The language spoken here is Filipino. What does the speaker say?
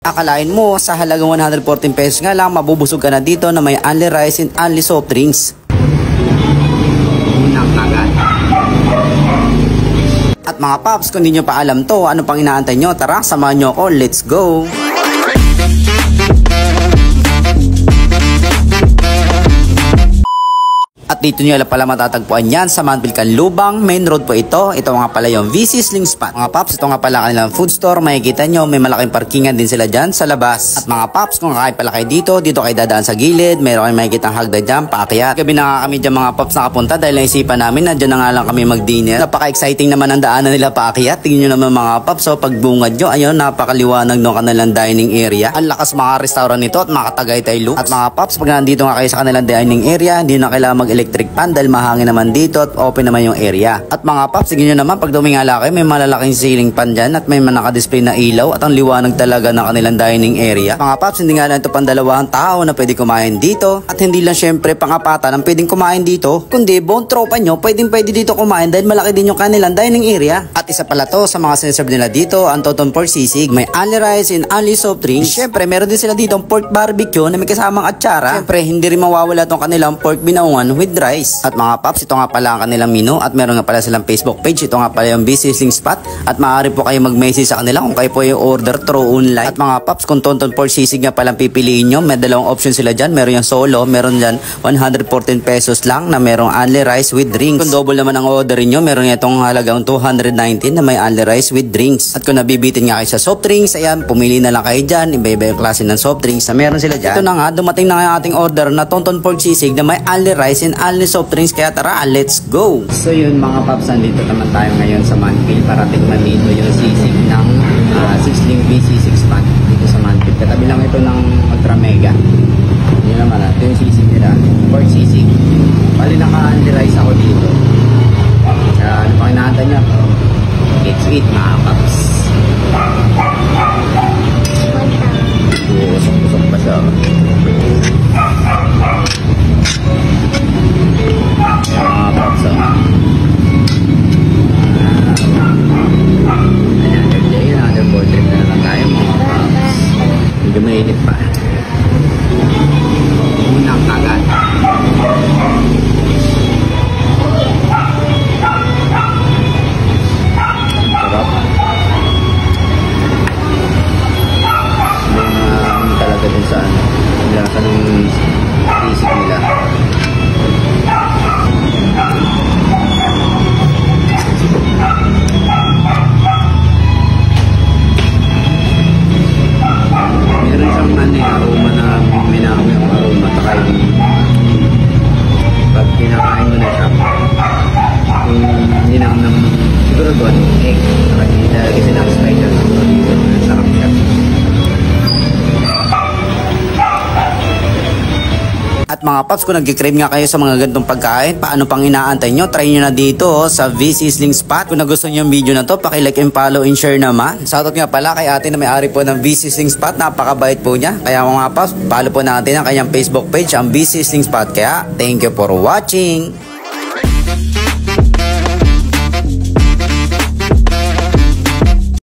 Akalain mo sa halagang 114 pesos nga lang mabubusog ka na dito na may only rice and only soft drinks. Unang agad. At mga paps, kung di nyo pa alam to, ano pang inaantay nyo? Tara, samahan nyo ako, let's go! At dito nyo pala matatagpuan yan sa Manville, Canlubang. Main road po ito. Ito nga pala yung VC Sling Spot. Mga paps, ito nga pala kanilang food store. Makikita nyo, may malaking parkingan din sila dyan sa labas. At mga paps, kung kakain pala kayo dito kayo dadaan sa gilid. Meron kayo makikita ang hagda dyan, paakyat. Gabi na nga kami dyan mga paps nakapunta dahil naisipan namin na dyan na nga lang kami mag-dinner. Napaka-exciting naman ang daanan nila paakyat. Tingnan nyo naman mga paps, so pagbungad nyo, ayun, napakaliwanag ng kanilang dining area. Ang lakas mga restaurant nito at makatagaytay looks. At mga paps, pag nandito nga kayo sa kanilang dining area, hindi na kailangan electric pan dahil mahangin naman dito at open naman yung area. At mga paps, tingnan nyo naman pag dumingala kayo, may malalaking ceiling pan dyan at may naka-display na ilaw at ang liwanag talaga ng kanilang dining area. Mga paps, hindi nga lang ito pang dalawang tao na pwede kumain dito at hindi lang syempre pang-apatan ang pwedeng kumain dito, kundi buong tropa nyo pwede dito kumain dahil malaki din yung kanilang dining area. At isa pala to sa mga sinaserve nila dito, ang toton pork sisig, may only rice and only soft drinks. Syempre meron din sila dito ang pork barbecue na may kasamang atsara. Syempre hindi rin mawawala tong kanilang pork binaungan with rice. At mga paps, ito nga pala ang kanilang menu at meron nga pala silang Facebook page. Ito nga pala yung VC Sling Spot at maaari po kayo mag-message sa kanila kung kayo po yung order through online. At mga paps, kung tonton pork sisig nga palang pipiliin nyo, may dalawang option sila dyan. Meron yung solo, meron dyan 114 pesos lang na merong only rice with drinks. Kung double naman ang orderin nyo, meron itong halagang 219 na may only rice with drinks. At kung nabibitin nga kayo sa soft drinks, ayan, pumili na lang kayo dyan. Iba-iba yung klase ng soft drinks na meron sila dyan. Ito na nga, dumating na nga yung ating order na tonton pork sisig na may only rice and only soft drinks. Kaya tara, let's go! So yun mga paps, nandito naman tayo ngayon sa Manville para tingnan dito yung sisig ng Sling VC6 Spot dito sa Manville. Katabi lang ito ng Ultra Mega. Yun naman, ito yung sisig nila, pork sisig. Bali naka-rice ako dito. Ano pa kinahanda niya? It's sweet mga paps. Usok-usok pa siya. Mga paps, another board trip na naman tayo mga paps. Medyo mainit pa. Unang agad. Sarap. May talaga din sa lasa ng sisig nila. Meron siyang aroma na minahami ang aroma at kaya pag kinakain mo na siya kung ninang siguro doon egg hindi talaga silang spider sarap siya. At mga paps, kung nag-crave nga kayo sa mga ganitong pagkain, paano pang inaantay nyo? Try nyo na dito sa VC Sling Spot. Kung nagustuhan nyo yung video na to, paki-like and follow and share naman. Shoutout nga pala kay ate na may-ari po ng VC Sling Spot. Napakabait po niya. Kaya mga paps, follow po natin ang kanyang Facebook page, ang VC Sling Spot. Kaya, thank you for watching.